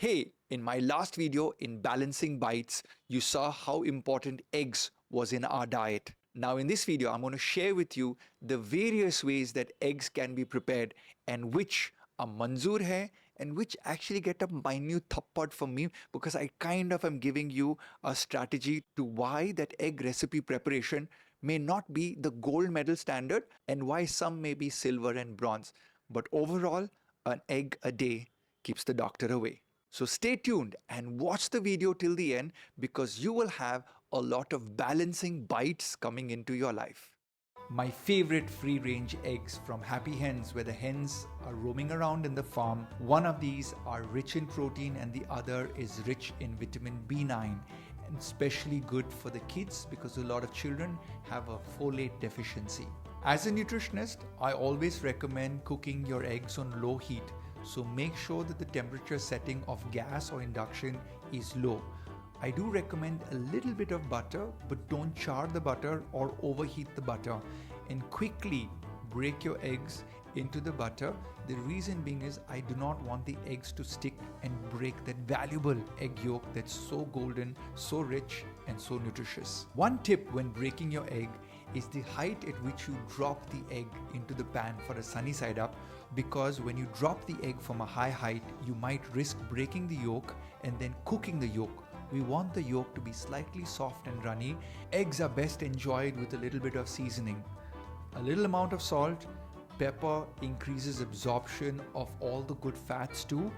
Hey, in my last video in Balancing Bites, you saw how important eggs was in our diet. Now in this video, I'm going to share with you the various ways that eggs can be prepared and which are manzoor hai and which actually get a minute thappad from me because I kind of am giving you a strategy to why that egg recipe preparation may not be the gold medal standard and why some may be silver and bronze. But overall, an egg a day keeps the doctor away. So stay tuned and watch the video till the end because you will have a lot of balancing bites coming into your life. My favorite free range eggs from Happy Hens, where the hens are roaming around in the farm. One of these are rich in protein and the other is rich in vitamin B9 and especially good for the kids because a lot of children have a folate deficiency. As a nutritionist, I always recommend cooking your eggs on low heat, so make sure that the temperature setting of gas or induction is low. I do recommend a little bit of butter, but don't char the butter or overheat the butter, and quickly break your eggs into the butter. The reason being is I do not want the eggs to stick and break that valuable egg yolk that's so golden, so rich and so nutritious. One tip when breaking your egg is the height at which you drop the egg into the pan for a sunny side up, because when you drop the egg from a high height, you might risk breaking the yolk and then cooking the yolk. We want the yolk to be slightly soft and runny. Eggs are best enjoyed with a little bit of seasoning. A little amount of salt, pepper increases absorption of all the good fats too,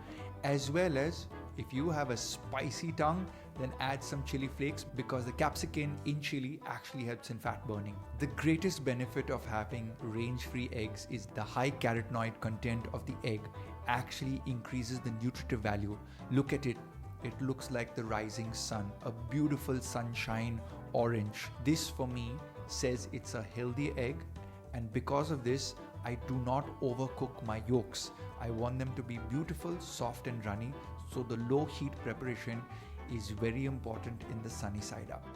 as well as if you have a spicy tongue, then add some chili flakes because the capsicum in chili actually helps in fat burning. The greatest benefit of having range-free eggs is the high carotenoid content of the egg actually increases the nutritive value. Look at it. It looks like the rising sun, a beautiful sunshine orange. This for me says it's a healthy egg, and because of this, I do not overcook my yolks. I want them to be beautiful, soft and runny, so the low heat preparation is very important in the sunny side up.